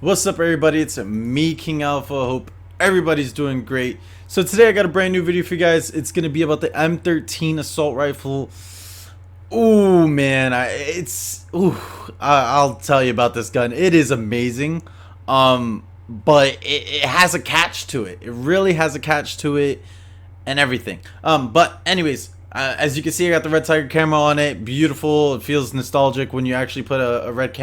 What's up, everybody? It's me, King Alpha. Hope everybody's doing great. So today I got a brand new video for you guys. It's gonna be about the M13 assault rifle. Ooh, man, I'll tell you about this gun. It is amazing, but it has a catch to it. It really has a catch to it, and everything. But anyways, as you can see, I got the red tiger camo on it. Beautiful. It feels nostalgic when you actually put a red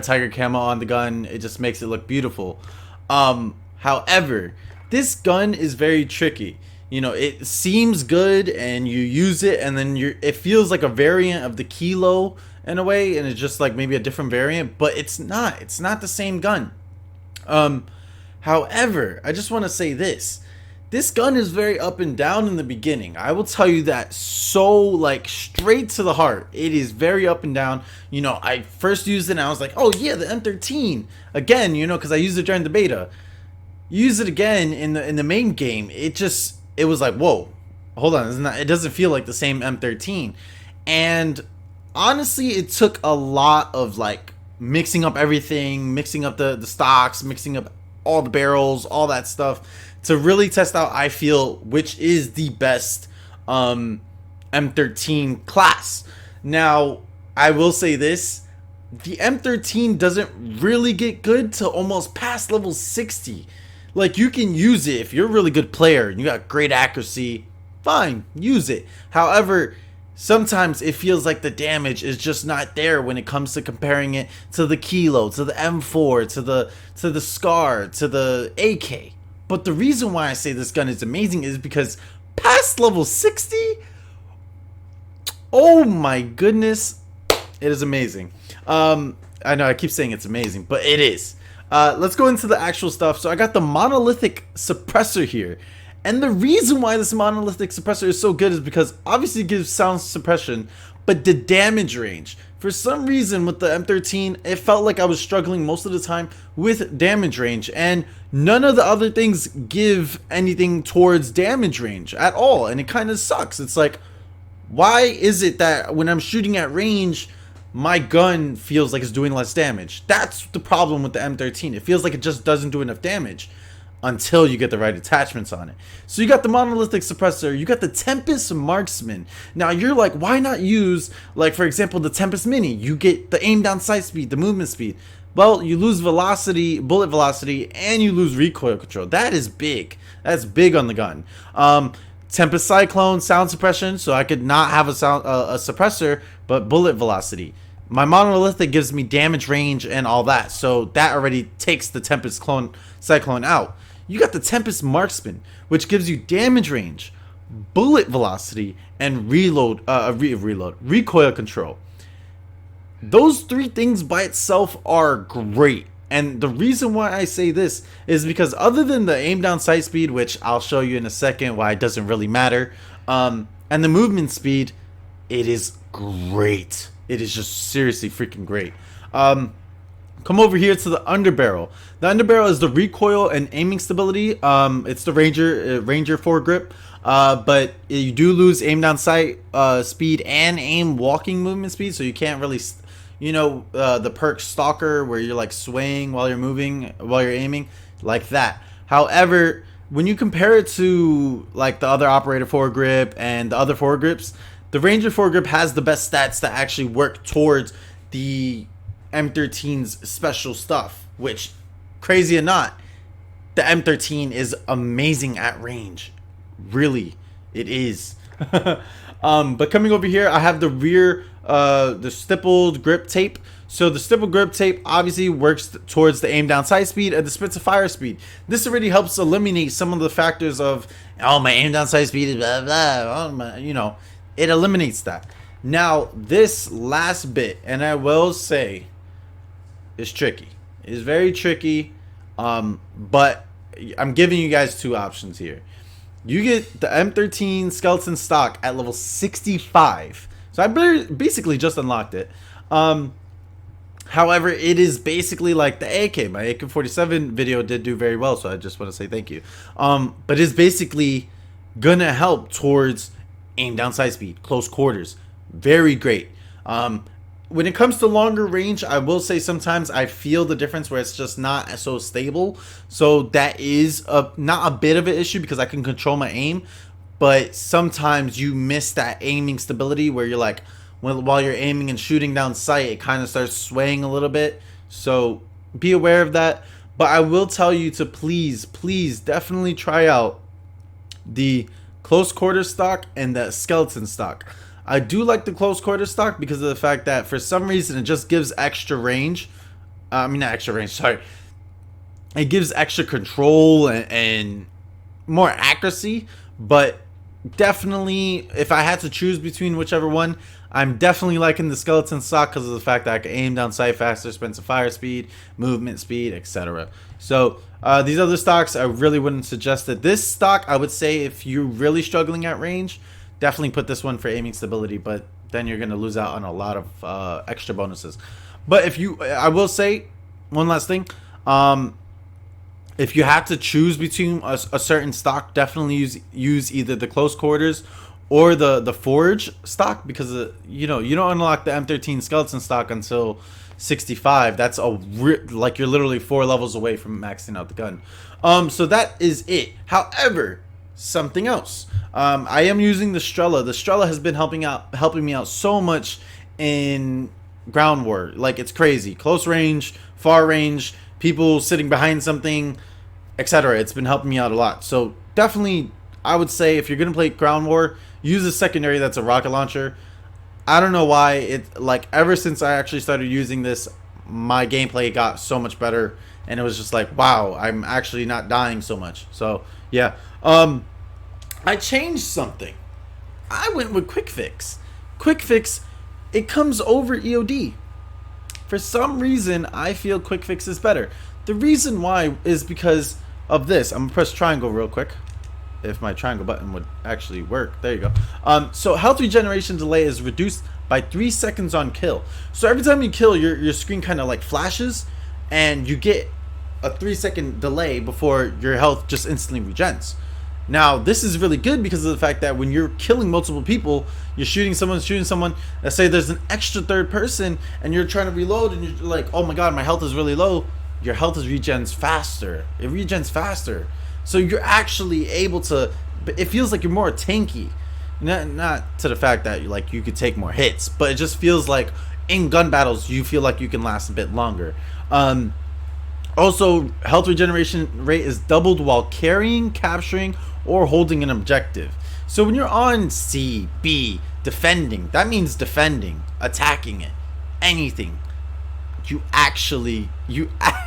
tiger camo on the gun. It just makes it look beautiful. However, this gun is very tricky. You know, it seems good and you use it, and then it feels like a variant of the Kilo in a way, and it's just like maybe a different variant, but it's not. It's not the same gun. However, I just want to say this. This gun is very up and down in the beginning. I will tell you that, so like straight to the heart. It is very up and down. You know, I first used it and I was like, oh yeah, the M13 again, you know, because I used it during the beta. Use it again in the main game. It was like, whoa, hold on, it doesn't feel like the same M13. And honestly, it took a lot of like mixing up everything, mixing up the stocks, mixing up all the barrels, all that stuff, to really test out, I feel, which is the best M13 class. Now, I will say this. The M13 doesn't really get good till almost past level 60. Like, you can use it if you're a really good player and you got great accuracy, fine, use it. However, sometimes it feels like the damage is just not there when it comes to comparing it to the Kilo, to the M4, to the Scar, to the AK. But the reason why I say this gun is amazing is because past level 60, oh my goodness, it is amazing. I know I keep saying it's amazing, but it is. Let's go into the actual stuff. So I got the monolithic suppressor here. And the reason why this monolithic suppressor is so good is because obviously it gives sound suppression, but the damage range. For some reason with the M13, it felt like I was struggling most of the time with damage range, and none of the other things give anything towards damage range at all, and it kind of sucks. It's like, why is it that when I'm shooting at range, my gun feels like it's doing less damage? That's the problem with the M13. It feels like it just doesn't do enough damage until you get the right attachments on it. So you got the monolithic suppressor, you got the Tempest Marksman. Now you're like, why not use, like, for example, the Tempest Mini? You get the aim down sight speed, the movement speed. Well, you lose velocity, bullet velocity, and you lose recoil control. That is big. That's big on the gun. Tempest Cyclone, sound suppression, so I could not have a suppressor, but bullet velocity. My monolithic gives me damage range and all that, so that already takes the Tempest Cyclone out. You got the Tempest Marksman, which gives you damage range, bullet velocity, and recoil control. Those three things by itself are great. And the reason why I say this is because other than the aim down sight speed, which I'll show you in a second why it doesn't really matter, and the movement speed, it is great. It is just seriously freaking great. Come over here to the underbarrel. The underbarrel is the recoil and aiming stability. It's the Ranger foregrip, but you do lose aim down sight speed and aim walking movement speed, so you can't really, you know, the perk Stalker where you're like swaying while you're moving, while you're aiming, like that. However, when you compare it to like the other operator foregrip and the other foregrips, the Ranger foregrip has the best stats that actually work towards the M13's special stuff, which, crazy or not, the M13 is amazing at range. Really, it is. But coming over here, I have the rear, the stippled grip tape. So the stippled grip tape obviously works towards the aim down sight speed and the sprint to fire speed. This already helps eliminate some of the factors of, oh, my aim down sight speed is blah blah, oh, my, you know, it eliminates that. Now this last bit, and I will say, is tricky. It is very tricky, but I'm giving you guys two options here. You get the M13 Skeleton Stock at level 65. So I basically just unlocked it. However, it is basically like the AK. My AK-47 video did do very well, so I just want to say thank you. But it's basically gonna help towards aim down sight speed, close quarters. Very great. when it comes to longer range, I will say sometimes I feel the difference where it's just not so stable. So that is not a bit of an issue because I can control my aim, but sometimes you miss that aiming stability where you're like, while you're aiming and shooting down sight, it kind of starts swaying a little bit. So be aware of that. But I will tell you to please definitely try out the close quarter stock and the skeleton stock. I do like the close quarter stock because of the fact that for some reason it just gives extra range. I mean, not extra range, sorry. It gives extra control and more accuracy. But definitely, if I had to choose between whichever one, I'm definitely liking the skeleton stock because of the fact that I can aim down sight faster, spend some fire speed, movement speed, etc. So these other stocks, I really wouldn't suggest it. This stock, I would say if you're really struggling at range, definitely put this one for aiming stability, but then you're going to lose out on a lot of extra bonuses. But if you, I will say one last thing. If you have to choose between a certain stock, definitely use either the close quarters or the forge stock because you don't unlock the M13 skeleton stock until 65. That's like you're literally 4 levels away from maxing out the gun. So that is it. However, something else. I am using the Strela. The Strela has been helping me out so much in ground war. Like, it's crazy. Close range, far range, people sitting behind something, etc. It's been helping me out a lot. So definitely, I would say if you're gonna play ground war, use a secondary that's a rocket launcher. I don't know why ever since I actually started using this, my gameplay got so much better, and it was just like, wow, I'm actually not dying so much. So yeah, I changed something. I went with Quick Fix. Quick Fix, it comes over EOD. For some reason, I feel Quick Fix is better. The reason why is because of this. I'm gonna press triangle real quick. If my triangle button would actually work. There you go. So health regeneration delay is reduced by 3 seconds on kill. So every time you kill, your screen kind of like flashes, and you get a 3-second delay before your health just instantly regens. Now, this is really good because of the fact that when you're killing multiple people, you're shooting someone, let's say there's an extra third person, and you're trying to reload, and you're like, oh my god, my health is really low. Your health regens faster. It regens faster. So you're actually able to, it feels like you're more tanky. Not to the fact that you could take more hits, but it just feels like in gun battles, you feel like you can last a bit longer. Also, health regeneration rate is doubled while carrying, capturing, or holding an objective. So when you're on C, B, defending, that means defending, attacking it, anything.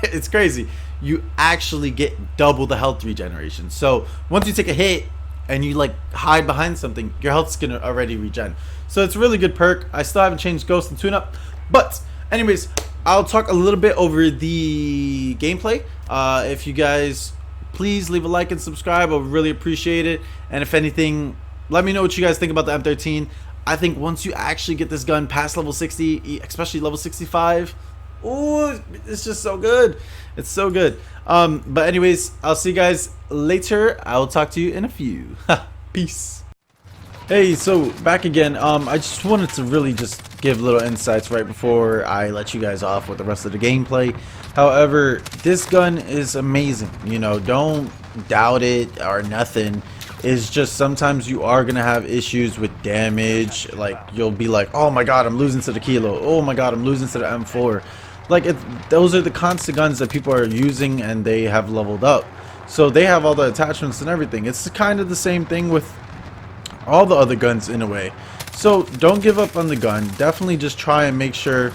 It's crazy. You actually get double the health regeneration. So once you take a hit and you hide behind something, your health's gonna already regen. So it's a really good perk. I still haven't changed Ghost and Tune Up, but anyways, I'll talk a little bit over the gameplay. If you guys please leave a like and subscribe, I would really appreciate it. And if anything, let me know what you guys think about the M13. I think once you actually get this gun past level 60, especially level 65, oh, it's just so good. It's so good. But anyways, I'll see you guys later. I'll talk to you in a few. Peace. Hey, so back again. I just wanted to really just give little insights right before I let you guys off with the rest of the gameplay. However, this gun is amazing. Don't doubt it or nothing. It's just sometimes you are gonna have issues with damage. You'll be like, oh my god, I'm losing to the Kilo. Oh my god, I'm losing to the M4. Those are the constant guns that people are using, and they have leveled up, so they have all the attachments and everything. It's kind of the same thing with all the other guns in a way. So don't give up on the gun. Definitely just try and make sure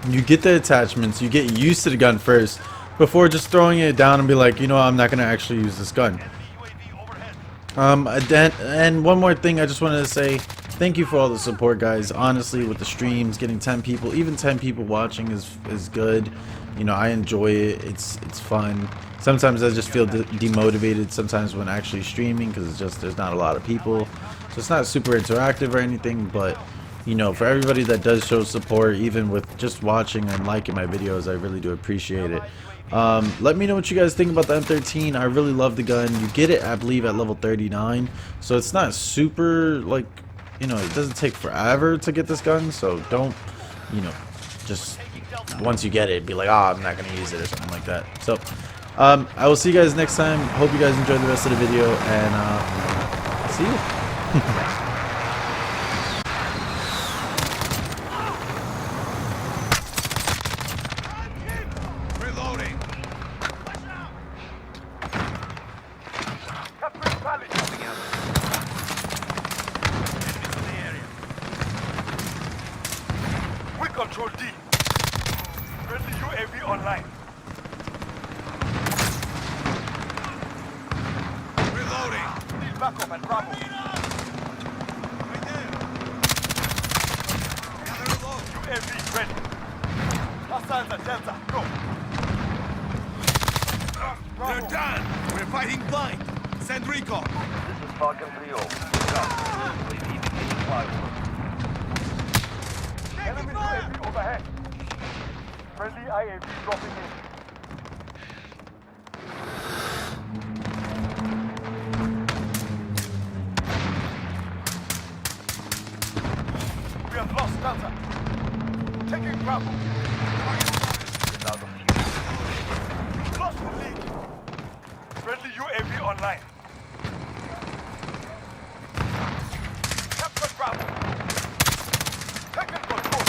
you get the attachments, you get used to the gun first before just throwing it down and be like, I'm not gonna actually use this gun. And one more thing I just wanted to say, thank you for all the support, guys. Honestly, with the streams, getting 10 people, even 10 people watching is good. I enjoy it. It's fun. Sometimes I just feel demotivated sometimes when actually streaming because there's not a lot of people. So it's not super interactive or anything, but for everybody that does show support, even with just watching and liking my videos, I really do appreciate it. Let me know what you guys think about the M13. I really love the gun. You get it, I believe, at level 39, so it's not super it doesn't take forever to get this gun, so don't you know, just once you get it, be like, oh, I'm not gonna use it or something like that. So, I will see you guys next time. Hope you guys enjoyed the rest of the video, and see you. Control D. Friendly UAV online. Reloading. Need backup at Bravo. Right there. Gather reload. UAV ready. Hostiles at Delta. Go. They're done. We're fighting blind. Send recon. This is Falcon 3-0. UAV beginning flyover. Enemy UAV overhead. Friendly IAV dropping in. We have lost Delta. Taking Bravo. Without them. Lost the lead. Friendly UAV online. Capture Bravo. Taking control.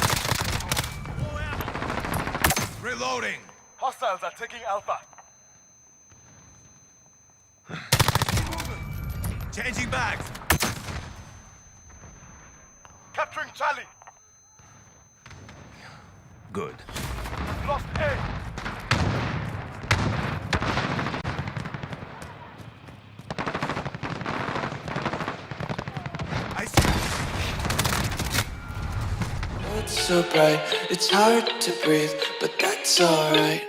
Reloading. Hostiles are taking Alpha. Changing bags. Capturing Charlie. Good. Lost A. I see. It's so bright, it's hard to breathe, but that's alright.